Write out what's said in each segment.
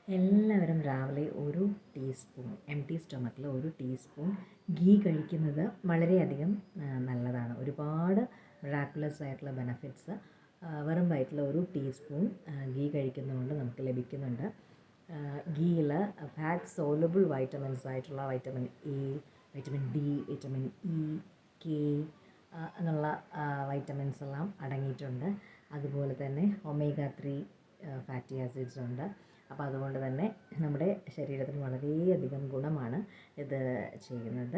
എല്ലാവരും രാവിലെ ഒരു ടീസ്പൂൺ എംപ്റ്റി സ്റ്റൊമക്കിൽ ഒരു ടീസ്പൂൺ ഗീ കഴിക്കുന്നത് വളരെയധികം നല്ലതാണ്. ഒരുപാട് മിറാക്കുലസ് ആയിട്ടുള്ള ബെനഫിറ്റ്സ് വെറും വയറ്റിൽ ഒരു ടീസ്പൂൺ ഗീ കഴിക്കുന്നതുകൊണ്ട് നമുക്ക് ലഭിക്കുന്നുണ്ട്. ഗീയിൽ ഫാറ്റ് സോലബിൾ വൈറ്റമിൻസ് ആയിട്ടുള്ള vitamin A, vitamin D, vitamin E, K എന്നുള്ള വൈറ്റമിൻസ് എല്ലാം അടങ്ങിയിട്ടുണ്ട്. അതുപോലെ തന്നെ ഒമേഗ 3 ഫാറ്റി ആസിഡ്സ് ഉണ്ട്. അപ്പോൾ അതുകൊണ്ട് തന്നെ നമ്മുടെ ശരീരത്തിന് വളരെയധികം ഗുണമാണ് ഇത് ചെയ്യുന്നത്.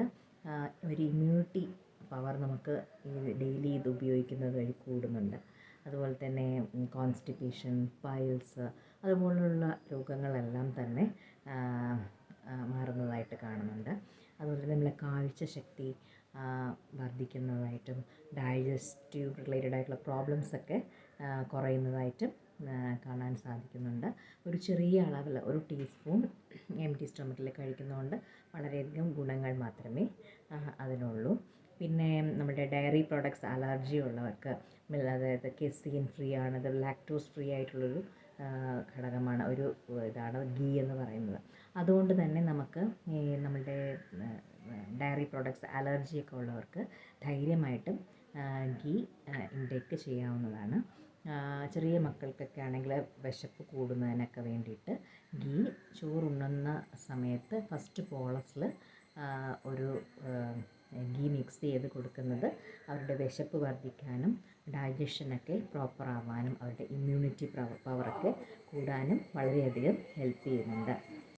ഒരു ഇമ്മ്യൂണിറ്റി പവർ നമുക്ക് ഡെയിലി ഇത് ഉപയോഗിക്കുന്നത് വഴി കൂടുന്നുണ്ട്. അതുപോലെ തന്നെ കോൺസ്റ്റിപ്പേഷൻ, പൈൽസ് അതുപോലുള്ള രോഗങ്ങളെല്ലാം തന്നെ മാറുന്നതായിട്ട് കാണുന്നുണ്ട്. അതുപോലെ തന്നെ നമ്മളെ കാഴ്ചശക്തി വർദ്ധിക്കുന്നതായിട്ടും ഡൈജസ്റ്റീവ് റിലേറ്റഡ് ആയിട്ടുള്ള പ്രോബ്ലംസൊക്കെ കുറയുന്നതായിട്ടും കാണാൻ സാധിക്കുന്നുണ്ട്. ഒരു ചെറിയ അളവിൽ ഒരു ടീസ്പൂൺ എംപ്റ്റി സ്റ്റൊമക്കിൽ കഴിക്കുന്നതുകൊണ്ട് വളരെയധികം ഗുണങ്ങൾ മാത്രമേ അതിനുള്ളൂ. പിന്നെ നമ്മുടെ ഡയറി പ്രോഡക്ട്സ് അലർജി ഉള്ളവർക്ക്, അതായത് കെസീൻ ഫ്രീ ആണ്, അത് ലാക്ടോസ് ഫ്രീ ആയിട്ടുള്ളൊരു ഘടകമാണ്, ഒരു ഇതാണ് ഗീ എന്ന് പറയുന്നത്. അതുകൊണ്ട് തന്നെ നമുക്ക് ഈ നമ്മളുടെ ഡയറി പ്രോഡക്ട്സ് അലർജിയൊക്കെ ഉള്ളവർക്ക് ധൈര്യമായിട്ടും ഗീ ഇൻടേക്ക് ചെയ്യാവുന്നതാണ്. ചെറിയ മക്കൾക്കൊക്കെ ആണെങ്കിൽ വിശപ്പ് കൂടുന്നതിനൊക്കെ വേണ്ടിയിട്ട് ഗീ ചോറുണ്ണുന്ന സമയത്ത് ഫസ്റ്റ് പോളസിൽ ഒരു ഗീ മിക്സ് ചെയ്ത് കൊടുക്കുന്നത് അവരുടെ വിശപ്പ് വർദ്ധിക്കാനും ഡൈജഷനൊക്കെ പ്രോപ്പർ ആവാനും അവരുടെ ഇമ്മ്യൂണിറ്റി പവറൊക്കെ കൂടാനും വളരെയധികം ഹെൽപ്പ് ചെയ്യുന്നുണ്ട്.